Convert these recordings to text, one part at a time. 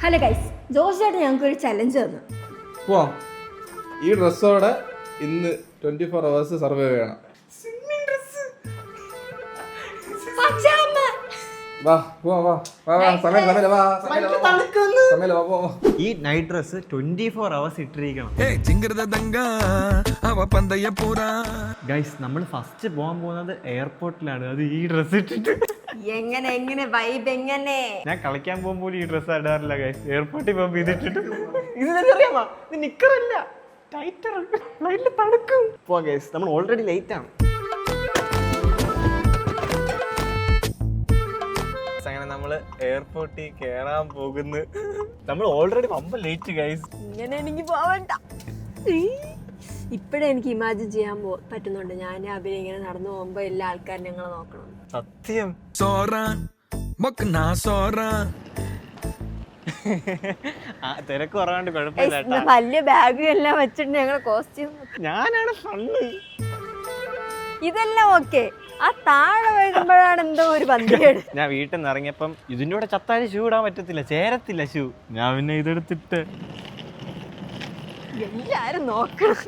Hello guys, Jose ചേട്ടൻ ഞങ്ങൾക്ക് ഒരു ചലഞ്ച് തന്നു. പോവാം. ഈ ഡ്രസ്സോടെ ഇന്ന് 24 hours സർവൈവ് ചെയ്യണം. വാ പോവാം, വാ വാ വാ സമയം വാ. ഈ നൈറ്റ് ഡ്രസ് 24 hours ഇട്ടിരിക്കണം. ഗൈസ്, നമ്മൾ ഫസ്റ്റ് പോകാൻ പോകുന്നത് എയർപോർട്ടിലാണ്. അത് ഈ ഡ്രസ് ഇട്ടിട്ട് എങ്ങനെ വൈബ് എങ്ങനെ? ഞാൻ കളിക്കാൻ പോകുമ്പോൾ ഈ ഡ്രസ് ഇടാറില്ല ഗൈസ്. എയർപോർട്ടിൽ പോകുമ്പോൾ ഇതിട്ടിട്ട് ഇതറിയാമോ, ഇത് നിക്കറല്ല, ടൈറ്റർ ഫ്ലൈറ്റിൽ തണുക്കും. പോവാ ഗൈസ്, നമ്മൾ ഓൾറെഡി ലേറ്റ് ആണ്. അങ്ങനെ നമ്മള് എയർപോർട്ടിൽ കേറാൻ പോകുന്നു. നമ്മൾ ഓൾറെഡി വമ്പ ലേറ്റ് ഗൈസ്. ഇങ്ങനെ എനിക്ക് പോവണ്ട. ഇപ്പഴേ എനിക്ക് ഇമാജിൻ ചെയ്യാൻ പറ്റുന്നുണ്ട്. ഞാൻ അഭിനയം ഇങ്ങനെ നടന്നു പോകുമ്പോ എല്ലാ ആൾക്കാരും ഞങ്ങളെ നോക്കണം. സത്യം. തിരക്ക് കുറവാണ്ട് കുഴപ്പമില്ല. വലിയ ബാഗും എല്ലാം വെച്ചിട്ട് ഞങ്ങളെ കോസ്റ്റ്യൂം ഞാനാണ് ഫണ്ട്. ഇതെല്ലാം ഓക്കെ. ആ താഴെ വരുമ്പോഴാണ് എന്തോ ഒരു പന്തികേട്. ഞാൻ വീട്ടിൽ നിന്ന് ഇറങ്ങിയപ്പം ഇതിൻ്റെ കൂടെ ചത്താല് ഷൂ ഇടാൻ പറ്റത്തില്ല, ചേരത്തില്ല ഷൂ. ഞാൻ പിന്നെ ഇതെടുത്തിട്ട് എല്ലാരും നോക്കണം.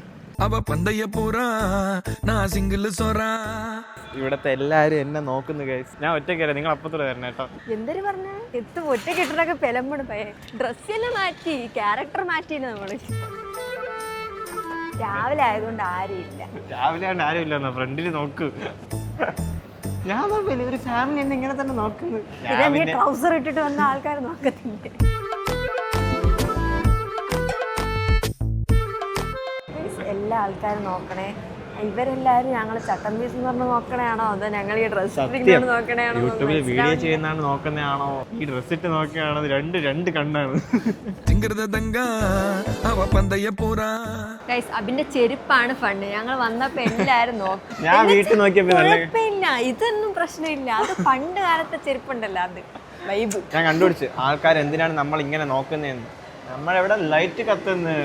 ഇവിടത്തെ എല്ലാരും എന്നെ നോക്കുന്നു ഗൈസ്. ഞാൻ ഒറ്റയ്ക്കല്ല, നിങ്ങൾ അപ്പത്തോടെ തരണം കേട്ടോ. എന്തൊരു പറഞ്ഞ എത്തും ഒറ്റയ്ക്ക് ഇട്ടിട്ടൊക്കെ പെലമ്പണ് പയ്യെ. ഡ്രസ്സെല്ലാം മാറ്റി, ക്യാരക്ടർ മാറ്റിയില്ല നമ്മള്. രാവിലെ ആയതുകൊണ്ട് ആരുമില്ല. രാവിലെ ആണ്ട് ആരും ഇല്ല, ഫ്രണ്ടില് നോക്ക്. ഞാൻ ഒരു ഫാമിലി എന്നെ ഇങ്ങനെ തന്നെ നോക്കുന്നു. പിന്നെ ട്രൗസർ ഇട്ടിട്ട് വന്ന ആൾക്കാർ നോക്കത്തില്ല. എല്ലാ ആൾക്കാരും നോക്കണേ. ഇവരെല്ലാരും ഞങ്ങള് ചട്ടം പീസ് എന്ന് പറഞ്ഞ് നോക്കണയാണോ, അതോ ഞങ്ങൾ ഈ ഡ്രസ് നോക്കണയാണോ, യൂട്യൂബിൽ വീഡിയോ ചെയ്യുന്നതാണ് നോക്കുന്നതാണോ, ഈ ഡ്രസ് ഇട്ട് നോക്കുകയാണോ, രണ്ട് കണ്ണാണ്. അബിന്റെ ചെരുപ്പാണ് ഫണ്ട്. ഞങ്ങൾ വന്നപ്പോ എല്ലാരും നോക്കും. ഞാൻ വീട്ടിൽ നോക്കിയപ്പോ കുഴപ്പമില്ല, ഇതൊന്നും പ്രശ്നമില്ല. അത് പണ്ട് കാലത്തെ ചെരുപ്പുണ്ടല്ലോ, അത് വൈബ്. ഞാൻ കണ്ടുപിടിച്ച് ആൾക്കാർ എന്തിനാണ് നമ്മൾ ഇങ്ങനെ നോക്കുന്നതെന്ന്. നമ്മളെവിടെ ലൈറ്റ് കത്തുന്നു.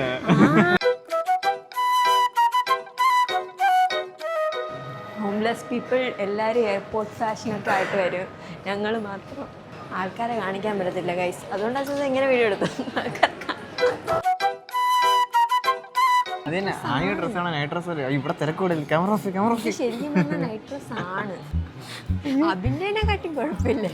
ഹോംലെസ് പീപ്പിൾ എല്ലാവരും എയർപോർട്ട് ഫാഷനൊക്കെ ആയിട്ട് വരും. ഞങ്ങൾ മാത്രം ആൾക്കാരെ കാണിക്കാൻ പറ്റത്തില്ല ഗൈസ്. അതുകൊണ്ടാണ് എങ്ങനെ വീഡിയോ എടുത്തു. അത് തന്നെ, ആയ ഡ്രസ്സാണ് നൈറ്റ് ഡ്രസ്. ഇവിടെ തിരക്കൂടില്ല. ക്യാമറ ശരിക്കും പറഞ്ഞാൽ നൈറ്റ് ഡ്രസ് ആണ്. അഭിനയനെ കാട്ടി കുഴപ്പമില്ല.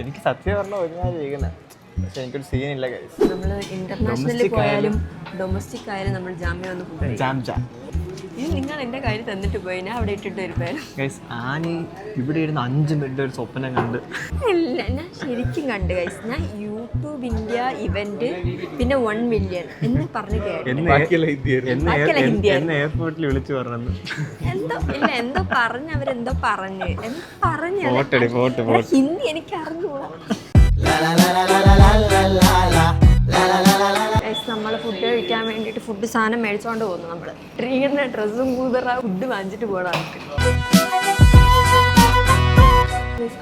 എനിക്ക് സത്യം പറഞ്ഞാൽ ഒരുപാട് ചെയ്യുന്നത്, പക്ഷെ എനിക്കൊരു സീനില്ല ഗൈസ്. നമ്മൾ ഇന്റർനാഷണലിൽ പോയാലും ഡൊമസ്റ്റിക് ആയാലും നമ്മൾ ജാമ്യം ഒന്ന് പോകും. ഇത് നിങ്ങൾ എന്റെ കാര്യം തന്നിട്ട് പോയി, ഞാൻ അവിടെ ഇട്ടിട്ട് വരുമായിരുന്നു. ആനി ഇവിടെ ഇരുന്ന് 5 മിനിറ്റ് ഒരു സ്വപ്നം കണ്ട്. ഇല്ല, ഞാൻ ശരിക്കും കണ്ട് ഗൈസ്. ഞാൻ യൂട്യൂബ് ഇന്ത്യ ഇവന്റ് പിന്നെ 1 മില്യൺ എന്ന് പറഞ്ഞു കേട്ടു. എന്നെ എയർപോർട്ടിൽ വിളിച്ചു പറഞ്ഞു എന്തോ പറഞ്ഞു. അവരെന്തോ പറഞ്ഞു ഹിന്ദി എനിക്ക് അറിഞ്ഞൂടാ. നമ്മള് ഫുഡ് കഴിക്കാൻ വേണ്ടിട്ട് ഫുഡ് സാധനം മേടിച്ചോണ്ട് പോകുന്നു. നമ്മള് ട്രീയുടെ ഡ്രസ്സും കൂതറ ഫുഡ് വാങ്ങിച്ചിട്ട് പോകണം.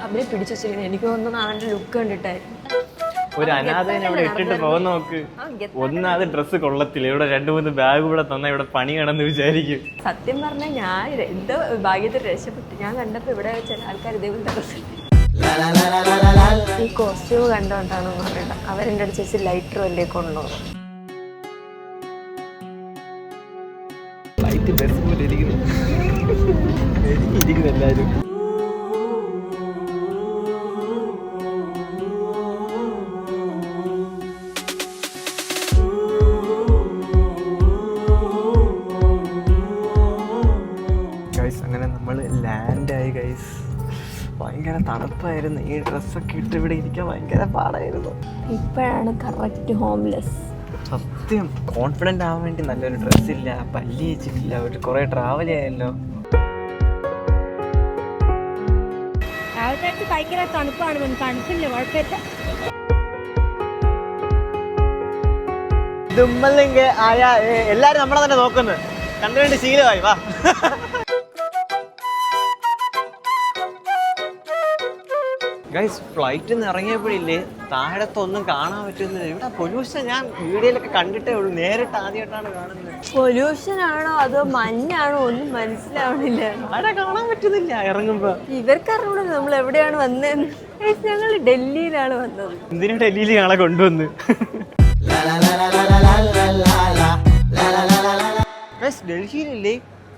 അവരെ പിടിച്ചു വെച്ചിരിക്കുന്നത് എനിക്ക് തോന്നുന്നു അവന്റെ ലുക്ക് കണ്ടിട്ടായിരുന്നു. ഒരു അനാഥനെ ഇവിടെ ഇട്ടിട്ട് പോകുന്ന നോക്ക്. ഒന്നാമത് ഡ്രസ്സ് കൊള്ളത്തില്ല. ഇവിടെ 2-3 ബാഗ് കൂടെ തന്ന ഇവിടെ പണി കിടന്ന് വിചാരിക്കും. സത്യം പറഞ്ഞാൽ ഞാൻ എന്തോ ഭാഗ്യത്തിൽ രക്ഷപ്പെട്ടു. ഞാൻ കണ്ടപ്പോ ഇവിടെ ചില ആൾക്കാർ ഇതേപോലെ ഡ്രസ്സ് ഈ കോസ്റ്റ്യൂം കണ്ടോണ്ടാണെന്ന് പറയണ്ട. അവരെന്റെ അടുത്ത് ചേച്ചി ലൈറ്റർ വല്ലേ കൊണ്ടുപോകും. എല്ലാരും ഗൈസ്, അങ്ങനെ നമ്മൾ ലാൻഡായി ഗൈസ്. ഭയങ്കര തണുപ്പായിരുന്നു. ഈ ഡ്രസ്സൊക്കെ ഇട്ട് ഇവിടെ ഇരിക്കാൻ ഭയങ്കര പാടായിരുന്നു. ഇപ്പോഴാണ് കറക്റ്റ് ഹോംലെസ്. സത്യം കോൺഫിഡൻ്റ് ആവാൻ വേണ്ടി നല്ലൊരു ഡ്രസ്സില്ല, പല്ലി വെച്ചിട്ടില്ല, ഒരു കുറേ ട്രാവൽ ചെയ്യാമല്ലോ. ആൾക്കാർക്ക് ഭയങ്കര തണുപ്പാണ്. തണുപ്പില്ല, കുഴപ്പമില്ല. എല്ലാരും നമ്മളെ തന്നെ നോക്കുന്നു. കണ്ടുകൊണ്ട് ശീലമായി. വാ, ഗൈസ് ഫ്ലൈറ്റിൽ നിന്ന് ഇറങ്ങിയപ്പോഴില്ലേ താഴത്തൊന്നും കാണാൻ പറ്റുന്നില്ല. ഇവിടെ പൊല്യൂഷൻ ഞാൻ വീഡിയോയിലൊക്കെ കണ്ടിട്ടേ ഉള്ളൂ, നേരിട്ട് ആദ്യമായിട്ടാണ് കാണുന്നത്. പൊല്യൂഷൻ ആണോ അതോ മഞ്ഞാണോ ഒന്നും മനസ്സിലാവണില്ല. ആരെ കാണാൻ പറ്റുന്നില്ല ഇറങ്ങുമ്പോ. ഇവർക്കറിഞ്ഞൂടെ നമ്മൾ എവിടെയാണ് വന്നതെന്ന്. ഞങ്ങൾ ഡൽഹിയിലാണ് വന്നത്. എന്തിനാ ഡൽഹിയിൽ ഞങ്ങളെ കൊണ്ടുവന്ന്? ഡൽഹിയിലില്ലേ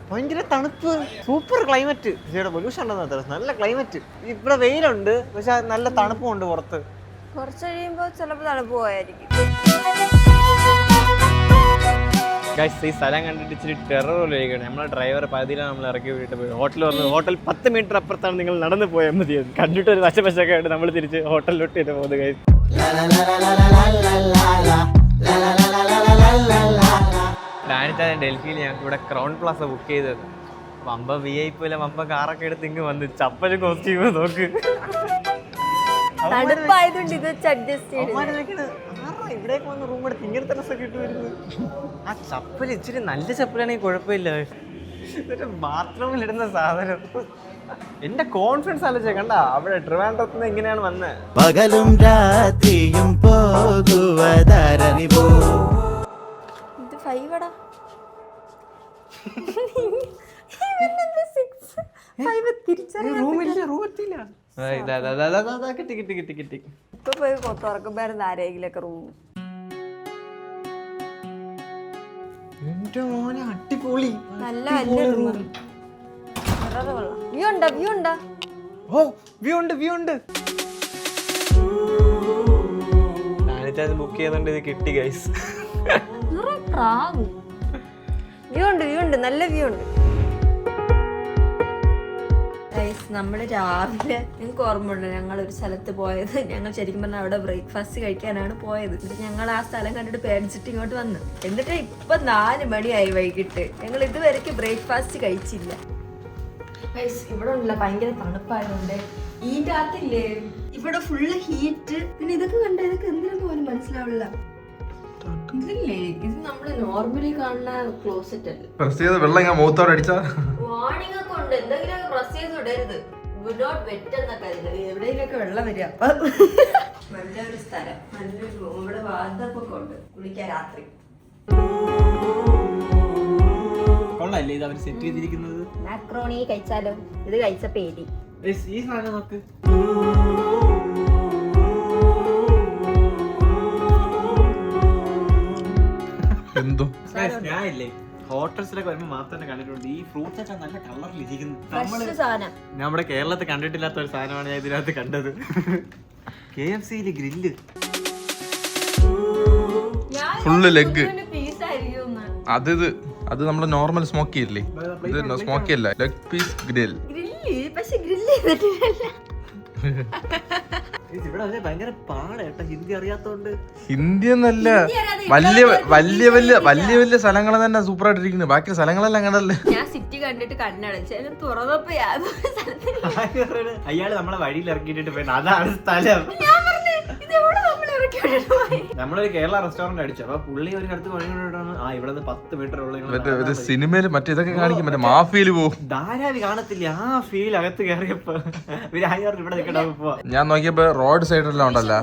ഭയങ്കര തണുപ്പ്, സൂപ്പർ ക്ലൈമറ്റ്. ഇവിടെ പൊല്യൂഷൻ ഉണ്ടെന്ന് നല്ല ക്ലൈമറ്റ്. ഇവിടെ വെയിലുണ്ട്, പക്ഷെ നല്ല തണുപ്പുണ്ട് പുറത്ത്. കുറച്ച് കഴിയുമ്പോൾ ചിലപ്പോൾ തണുപ്പ് പോയായിരിക്കും. ഈ സ്ഥലം കണ്ടിട്ട് ഇച്ചിരി ടെറർ പോലെ ആയിരിക്കണം. നമ്മളെ ഡ്രൈവർ പകുതിയിലാണ് നമ്മൾ ഇറക്കി വിട്ട് പോയി. ഹോട്ടൽ പറഞ്ഞു ഹോട്ടൽ 10 മീറ്റർ അപ്പുറത്താണ്, നിങ്ങൾ നടന്നു പോയാൽ മതിയത്. കണ്ടിട്ട് ഒരു വശപശൊക്കെ ആയിട്ട് നമ്മൾ തിരിച്ച് ഹോട്ടലിലോട്ട് ചെയ്ത് പോകുന്നത്. ഗൈസ് ഡാനിച്ചാൻ ഡൽഹിയിൽ ഞങ്ങൾക്ക് ഇവിടെ ക്രൗൺ പ്ലാസ ബുക്ക് ചെയ്തത്. വമ്പ VIP പോലെ വമ്പ കാറൊക്കെ എടുത്ത് ഇങ്ങ് വന്ന് ചപ്പലും കോസ്റ്റ്യൂമ് നോക്ക്. തണുപ്പായതുകൊണ്ട് ഇത് അഡ്ജസ്റ്റ് ചെയ്ത് ഇവിടേക്ക് വന്ന് റൂം എടുത്ത് ഇങ്ങനത്തെ ഡ്രസ്സൊക്കെ ഇട്ട് വരുന്നത്. ആ ചപ്പൽ ഇച്ചിരി നല്ല ചപ്പലാണെങ്കിൽ കുഴപ്പമില്ല. ബാത്റൂമിൽ ഇടുന്ന സാധനം. എന്റെ കോൺഫിഡൻസ് ആലോചിച്ച കണ്ട അവിടെ ട്രിവാൻഡ്രത്ത് നിന്ന് എങ്ങനെയാണ് വന്നത്. പകലും രാത്രിയും പോകുവതറിവോ. ഇത് 5 ഇപ്പൊ പോയി തുറക്കുമ്പോഴായിരുന്നു ആരെങ്കിലൊക്കെ റൂം. എന്റെ മോനെ അടിപൊളി, നല്ല വലിയ റൂം. വ്യൂ ഉണ്ടോ? വ്യൂ ഉണ്ടോ? ഓ വ്യൂ ഉണ്ട്, വ്യൂ ഉണ്ട്. ബുക്ക് ചെയ്യുന്നുണ്ട്, ഇത് കിട്ടി ഗൈസ്. വ്യൂ ഉണ്ട്, വ്യൂ ഉണ്ട്, നല്ല വ്യൂ ഉണ്ട്. നമ്മൾ രാവിലെ നിങ്ങൾക്ക് ഓർമ്മയുണ്ട് ഞങ്ങളൊരു സ്ഥലത്ത് പോയത്. ഞങ്ങൾ ശരിക്കും പറഞ്ഞാൽ അവിടെ ബ്രേക്ക്ഫാസ്റ്റ് കഴിക്കാനാണ് പോയത്. എന്നിട്ട് ഞങ്ങൾ ആ സ്ഥലം കണ്ടിട്ട് പേടിച്ചിട്ട് ഇങ്ങോട്ട് വന്നു. എന്നിട്ട് ഇപ്പൊ 4 മണിയായി വൈകിട്ട്. ഞങ്ങൾ ഇതുവരെയ്ക്ക് ബ്രേക്ക്ഫാസ്റ്റ് കഴിച്ചില്ല. ഇവിടെ ഉണ്ടല്ലോ ഭയങ്കര തണുപ്പായതുകൊണ്ട് ഇതിന്റെ അകത്തില്ലേ ഇവിടെ ഫുള്ള് ഹീറ്റ്. പിന്നെ ഇതൊക്കെ കണ്ട ഇതൊക്കെ എന്തിനെന്ന് പോലും മനസ്സിലാവില്ല. ഇതില്ലേ ഇത് നമ്മള് നോർമലി കാണുന്ന ക്ലോസറ്റ് അല്ല. പ്രസ് ചെയ്ത് വെള്ളം ഇങ്ങനെ മുഖത്തോടെ അടിച്ചാ വാർണിംഗ് ഒക്കെ ഉണ്ട്. എന്തെങ്കിലും പ്രസ് ചെയ്ത് വിടരുത്. Would not wet എന്നൊക്കെ എവിടെയെങ്കിലൊക്കെ വെള്ളം വരിക. അപ്പൊ നല്ലൊരു സ്ഥലം, നല്ലൊരു റൂം. ഇവിടെ വാർദ്ധപ്പൊക്കെ ഉണ്ട് കുളിക്കാൻ രാത്രി. കൊള്ളാല്ലേ ഇത് അവർ സെറ്റ് ചെയ്തിരിക്കുന്നത്. മാക്രോണി കഴിച്ചാലോ? ഇത് കഴിച്ച പേടി. ഈ സാധനം നോക്ക്. എന്തോ ഞാനില്ലേ ഹോട്ടൽസിലൊക്കെ വരുമ്പോൾ മാത്രമേ കണ്ടിട്ടുണ്ട് ഈ ഫ്രൂട്ട്സ് ഒക്കെ നല്ല കളറിൽ ഇരിക്കുന്നു. നമ്മുടെ കേരളത്തിൽ കണ്ടിട്ടില്ലാത്ത ഒരു സാധനമാണ് ഞാൻ ഇതിനകത്ത് കണ്ടത്. KFCയില് ഗ്രില്ല് ഫുള്ള് ലെഗ്. അത് നമ്മുടെ നോർമൽ സ്മോക്കി ഇല്ലേ, ഇത് സ്മോക്കി അല്ല, ലെഗ് പീസ് ഗ്രിൽ. ഇവിടെ ഭയങ്കര പാടാ ഹിന്ദി അറിയാത്തോണ്ട്. ഹിന്ദി എന്നല്ല, വലിയ വലിയ വലിയ വലിയ വലിയ സ്ഥലങ്ങൾ തന്നെ സൂപ്പർ ആയിട്ടിരിക്കുന്നത്. ബാക്കി സ്ഥലങ്ങളെല്ലാം കണ്ടല്ലേ. ഞാൻ സിറ്റി കണ്ടിട്ട് കണ്ണടച്ച് തുറന്നപ്പോ അയാള് നമ്മളെ വഴിയിൽ ഇറക്കിയിട്ട് പോയി, അതാണ് സ്ഥലം. നമ്മളൊരു കേരള റെസ്റ്റോറന്റ് അടിച്ചു. അപ്പൊ പുള്ളി ഒരു അടുത്ത് പണികൊണ്ടാണ് ഇവിടെ 10 മീറ്റർ ഉള്ള സിനിമയില് മറ്റേ ഇതൊക്കെ കാണിക്കും, മറ്റേ മാഫിയില് പോകും. ധാരാവി കാണത്തില്ല ആ ഫീൽ അകത്ത് കയറിയപ്പോ ഇവിടെ നിൽക്കണപ്പോ. ഞാൻ നോക്കിയപ്പോ റോഡ് സൈഡിലെല്ലാം ഉണ്ടല്ലോ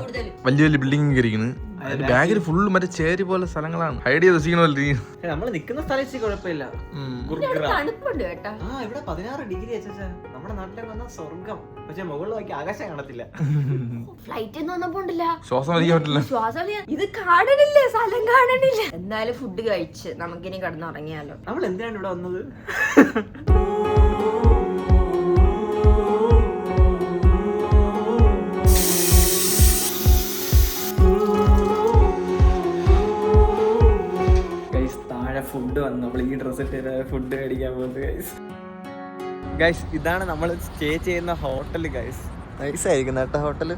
വലിയ വലിയ ബിൽഡിംഗ് ഇരിക്കുന്നത്. അതിന്റെ ബാഗിൽ ഫുള്ള് മറ്റേ ചേരി പോലെ സ്ഥലങ്ങളാണ്. ഹൈഡ് ചെയ്ത് വെച്ചിരിക്കണ. നമ്മള് നിക്കുന്ന സ്ഥലത്ത് കുഴപ്പമില്ല. ഇവിടെ 16 ഡിഗ്രി നമ്മുടെ നാട്ടിലൊക്കെ വന്ന സ്വർഗം. പക്ഷെ മുകളിൽ നോക്കി ആകാശം കാണത്തില്ല. ഫ്ലൈറ്റിൽ വന്നപ്പോണ്ടില്ല ശ്വാസം വലിക്കാൻ പറ്റില്ല. ശ്വാസം ഇത് കാണണില്ലേ, സ്ഥലം കാണണില്ല. എന്തായാലും ഫുഡ് കഴിച്ച് നമുക്കിനി കിടന്നുറങ്ങിയാലോ. നമ്മൾ എന്തിനാണ് ഇവിടെ വന്നത്? ഫുഡ് വന്നു. നമ്മൾ ഈ ഡ്രസ് ഇട്ട് ഫുഡ് കഴിക്കാൻ പോകുന്നത്. ഗൈസ് ഇതാണ് നമ്മൾ സ്റ്റേ ചെയ്യുന്ന ഹോട്ടൽ. ഗൈസ് നൈസായിരിക്കും കേട്ടോ ഹോട്ടല്.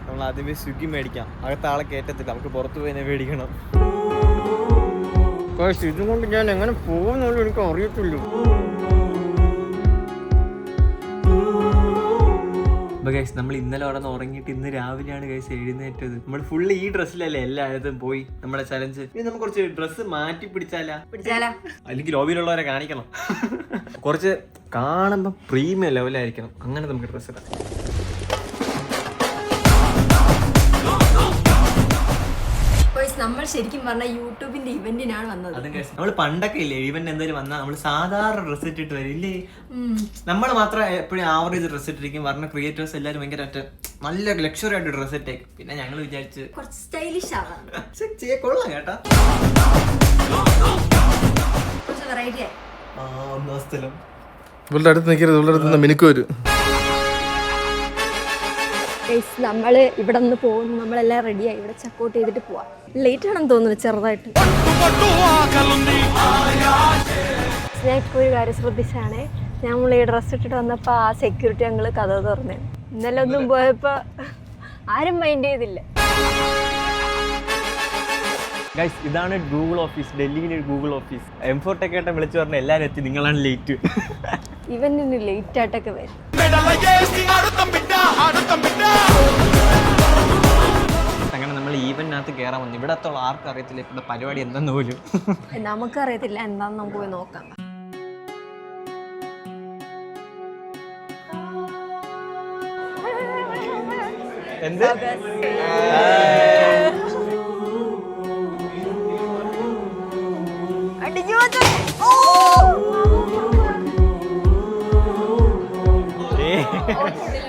നമ്മൾ ആദ്യമേ സ്വിഗ്ഗി മേടിക്കാം. അകത്ത് ആളെ കയറ്റത്തില്ല, നമുക്ക് പുറത്ത് പോയി മേടിക്കണം. ഇതും കൊണ്ട് ഞാൻ എങ്ങനെ പോകുന്നുള്ളൂ എനിക്ക് അറിയത്തുള്ളൂ. അപ്പോൾ ഗൈസ് നമ്മൾ ഇന്നലെ അവിടെ നിന്ന് ഉറങ്ങിയിട്ട് ഇന്ന് രാവിലെയാണ് ഗൈസ് എഴുന്നേറ്റത്. നമ്മൾ ഫുള്ള് ഈ ഡ്രസ്സിലല്ലേ എല്ലായിടത്തും പോയി നമ്മുടെ ചലഞ്ച്. ഇനി നമുക്ക് കുറച്ച് ഡ്രസ്സ് മാറ്റി പിടിച്ചാലാ അല്ലെങ്കിൽ ലോബിയിലുള്ളവരെ കാണിക്കണം. കുറച്ച് കാണുമ്പോൾ പ്രീമിയം ലെവലായിരിക്കണം, അങ്ങനെ നമുക്ക് ഡ്രസ്സ് ഇടാം. നമ്മൾ ശരിക്കും പറഞ്ഞ യൂട്യൂബിന്റെ ഇവന്റിനാണ് വന്നത്. നമ്മള് പണ്ടൊക്കെ ഇല്ലേ ഇവന്റ് എന്തായാലും വന്നാൽ നമ്മള് സാധാരണ ഡ്രസ് ഇട്ടിട്ട് വരില്ലേ, നമ്മൾ മാത്രം എപ്പോഴും ആവറേജ് ഡ്രസ് ഇട്ടിരിക്കും. പറഞ്ഞ ക്രിയേറ്റേഴ്സ് എല്ലാവരും ഭയങ്കര നല്ല ലക്ഷറി ആയിട്ട് ഡ്രസ് ഇട്ടേക്കും. പിന്നെ ഞങ്ങൾ വിചാരിച്ച് കുറച്ച് സ്റ്റൈലിഷ് ആവാം, കൊള്ളാം കേട്ടാ. കുറച്ച് വെറൈറ്റി ആയി. ഒന്നാം സ്ഥലം ഇവളുടെ അടുത്ത് നിൽക്കരുത്, ഇവളുടെ അടുത്ത് മിനുക്ക് വരും. നമ്മള് ഇവിടെ നിന്ന് പോകുന്നു, നമ്മളെല്ലാം റെഡിയായി, ഇവിടെ ചെക്കൗട്ട് ചെയ്തിട്ട് പോവാം. ലേറ്റ് ആണെന്ന് തോന്നുന്നു ചെറുതായിട്ട്. ഞാൻ ഇപ്പോൾ ഒരു കാര്യം ശ്രദ്ധിച്ചാണേ, നമ്മൾ ഈ ഡ്രസ്സ് ഇട്ടിട്ട് വന്നപ്പോൾ ആ സെക്യൂരിറ്റി ഞങ്ങൾ കഥ തുറന്നേ. ഇന്നലെ ഒന്നും പോയപ്പോൾ ആരും മൈൻഡ് ചെയ്തില്ല. ഗൈസ് ഇതാണ് ഗൂഗിൾ ഓഫീസ്, ഡൽഹിയിലെ ഗൂഗിൾ ഓഫീസ്. M4 ടെക്കേട്ടൻ വിളിച്ചു പറഞ്ഞ എല്ലാവരും എത്തി, നിങ്ങളാണ് ലേറ്റ്. ഇവൻ ഇന്ന് ലേറ്റ് ആയിട്ടൊക്കെ വരും. അങ്ങനെ നമ്മൾ ഈവന്റിനകത്ത് കയറാൻ വന്നു. ഇവിടെ അത്തോളം ആർക്കും അറിയത്തില്ല ഇവിടെ പരിപാടി എന്തെന്ന് പോലും. നമുക്കറിയത്തില്ല എന്താന്ന് നമുക്ക് പോയി നോക്കാം. എന്ത്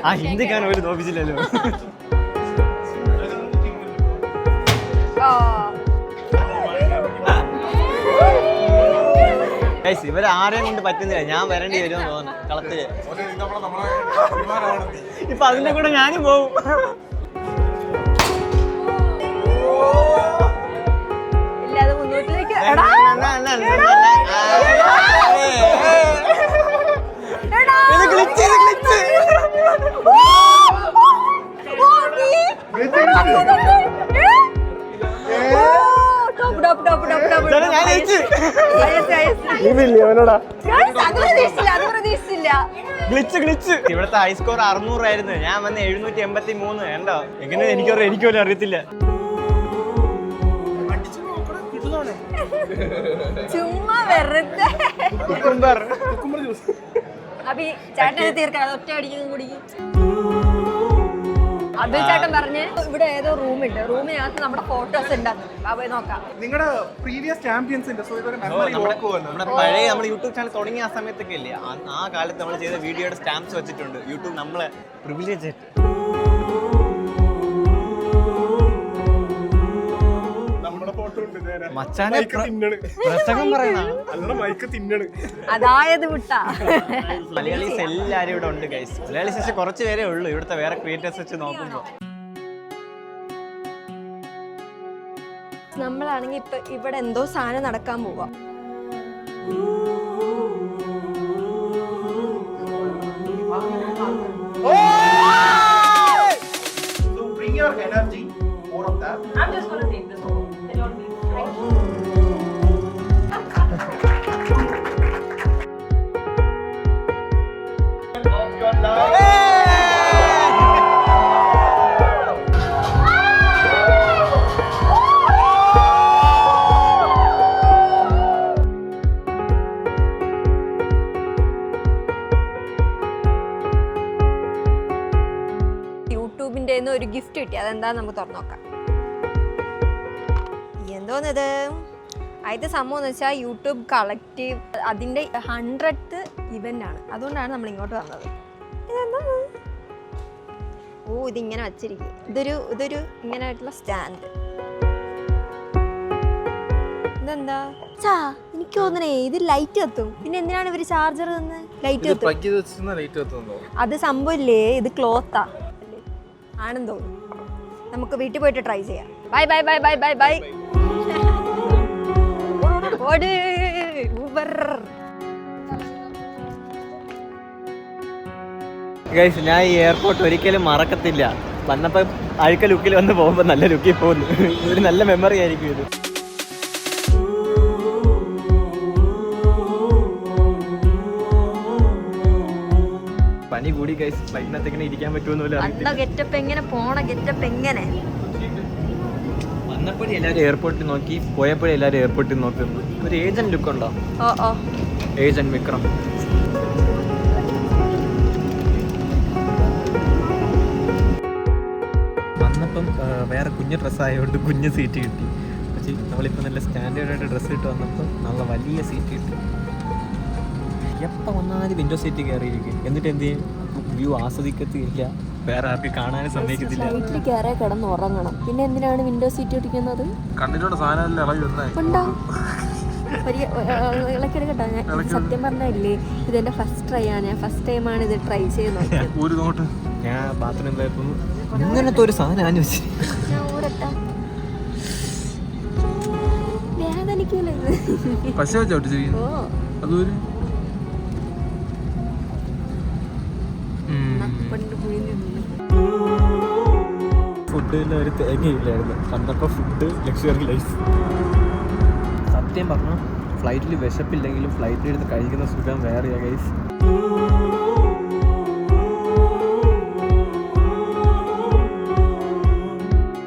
ആ ഹിന്ദിക്കാരൻ ഒരു തോപ്പിച്ചില്ലല്ലോ. ഇവരെ ആരെയും കൊണ്ട് പറ്റുന്നില്ല, ഞാൻ വരേണ്ടി വരുമെന്ന് തോന്നുന്നു കളത്തില്. ഇപ്പൊ അതിന്റെ കൂടെ ഞാനും പോവും. ഇല്ലാതെ മുന്നോട്ടിലേക്ക് ഇവിടുത്തെ ഹൈ സ്കോർ 600 ആയിരുന്നു, ഞാൻ വന്ന് 783. ഉണ്ടോ എങ്ങനെ എനിക്കോലും അറിയത്തില്ല. ചുമ്മാ വെറുതെ അപ്പൊ ചേട്ടൻ തീർക്കാം, ഒറ്റ അടിക്കും കുടിക്കും. അബിൽ ചേട്ടൻ പറഞ്ഞ് ഇവിടെ ഏതോ റൂമുണ്ട്, റൂമിനകത്ത് നമ്മുടെ ഫോട്ടോസ് ഉണ്ടാകും, പോയി നോക്കാം. നിങ്ങളുടെ പ്രീവിയസ് ചാമ്പ്യൻസിന്റെ നമ്മുടെ പഴയ നമ്മുടെ യൂട്യൂബ് ചാനൽ തുടങ്ങിയ ആ സമയത്തൊക്കെ ഇല്ലേ, ആ കാലത്ത് നമ്മൾ ചെയ്ത വീഡിയോയുടെ സ്റ്റാമ്പ്സ് വെച്ചിട്ടുണ്ട്. യൂട്യൂബ് നമ്മളെ പ്രിവിലേജ് ആയിട്ട്. മച്ചാനെ പ്രസംഗം പറയണ അതായത് വിട്ടാ. മലയാളീസ് എല്ലാരും ഇവിടെ ഉണ്ട് ഗൈസ്. മലയാളീസ് പക്ഷെ കുറച്ച് പേരേ ഉള്ളൂ ഇവിടുത്തെ വേറെ ക്രിയേറ്റേഴ്സ് വെച്ച് നോക്കുമ്പോ. നമ്മളാണെങ്കിൽ ഇപ്പൊ ഇവിടെ എന്തോ സാധനം നടക്കാൻ പോവാ. bring your energy, more of that. I'm just gonna take this home. They don't need Of your life. യൂട്യൂബിന്റെ ഒരു ഗിഫ്റ്റ് കിട്ടി, അതെന്താ നമുക്ക് തുറന്നു നോക്കാം. എന്തോന്നത് ഇത് സംഭവം എന്ന് വെച്ചാൽ യൂട്യൂബ് കളക്റ്റീവ് അതിൻ്റെ 100th ഇവന്റ് ആണ്, അതുകൊണ്ടാണ് നമ്മൾ ഇങ്ങോട്ട് വന്നത്. ഇതെന്താ? ഓ, ഇതിങ്ങനെ വച്ചിരിക്കും. ഇതൊരു ഇങ്ങനെ ആയിട്ടുള്ള സ്റ്റാൻഡ്. ഇതെന്താ? എനിക്ക് തോന്നണേ ഇത് ലൈറ്റ് കത്തും. പിന്നെ എന്തിനാണ് ഇവര് ചാർജർ തന്ന് ലൈറ്റ് കത്തും? അത് സംഭവമില്ലേ, ഇത് ക്ലോത്താ ആണെന്ന് തോന്നുന്നു. നമുക്ക് വീട്ടിൽ പോയിട്ട് ട്രൈ ചെയ്യാം. Bye bye bye bye bye bye. Guys ഞാൻ ഈ എയർപോർട്ട് ഒരിക്കലും മറക്കത്തില്ല. വന്നപ്പോൾ അഴുക്ക ലുക്കിൽ വന്ന് പോകുമ്പോൾ നല്ല ലുക്കിൽ പോകുന്നു. ഒരു നല്ല മെമ്മറി ആയിരിക്കും ഇത്. പനി കൂടി ഗൈസ്, ഫ്ലൈറ്റിനകത്ത് ഇങ്ങനെ ഇരിക്കാൻ പറ്റുമെന്ന് വന്നപ്പോഴും എല്ലാവരും എയർപോർട്ടിൽ നോക്കി, പോയപ്പോഴും എല്ലാവരും എയർപോർട്ടിൽ നോക്കുന്നു. ഒരു ഏജന്റ് ലുക്ക് ഉണ്ടോ? ഏജന്റ് വിക്രം. വന്നപ്പം വേറെ കുഞ്ഞു ഡ്രസ്സായതുകൊണ്ട് കുഞ്ഞ് സീറ്റ് കിട്ടി. അടിച്ച് നമ്മളിപ്പോൾ നല്ല സ്റ്റാൻഡേർഡായിട്ട് ഡ്രസ്സ് ഇട്ട് വന്നപ്പോൾ നല്ല വലിയ സീറ്റ് കിട്ടി. എപ്പോൾ വന്നാലും വിൻഡോ സീറ്റ് കയറിയിരിക്കും. എന്നിട്ട് എന്ത് ചെയ്യും? വ്യൂ ആസ്വദിക്കത്തില്ല, വേറെ ആർക്കും കാണാനും സമ്മതിക്കത്തില്ല. ഫ്ലൈറ്റിൽ കയറി കിടന്ന് ഉറങ്ങണം. പിന്നെ എന്തിനാണ് വിൻഡോ സീറ്റ് ഇരിക്കുന്നത്? കണ്ണിലൂടെ സാധനം ഇളകി വന്നേ ഉണ്ടാവും. ഇളക്കിയെടുക്കട്ടോ. ഞാൻ സത്യം പറഞ്ഞില്ലേ, ഇതെന്റെ ഫസ്റ്റ് ട്രൈ ആണ്. ഞാൻ ഫസ്റ്റ് ടൈമാണ് ഇത് ട്രൈ ചെയ്ത് നോക്കിയത്. ഒരു നോട്ട് ഞാൻ ബാത്റൂമിൽ പോയപ്പോൾ ഇങ്ങനത്തെ ഒരു സാധനം ഞാൻ വെച്ചു. ഞാൻ ഊരട്ടാ, വേദനിക്കൂല ഇത്. പശ വെച്ചോട്ടിരിക്കുന്നു ഓ അതൊരു പണ്ട് പോയി നിന്ന് ഫുഡിന് ഒരു തേങ്ങയില്ലായിരുന്നു. കണ്ടപ്പോൾ ഫുഡ് ലക്ഷറി ലൈഫ്. സത്യം പറഞ്ഞാൽ ഫ്ലൈറ്റിൽ വിശപ്പില്ലെങ്കിലും ഫ്ലൈറ്റിൽ ഇരുന്ന് കഴിക്കുന്ന സുഖം വേറെയാ ഗൈസ്.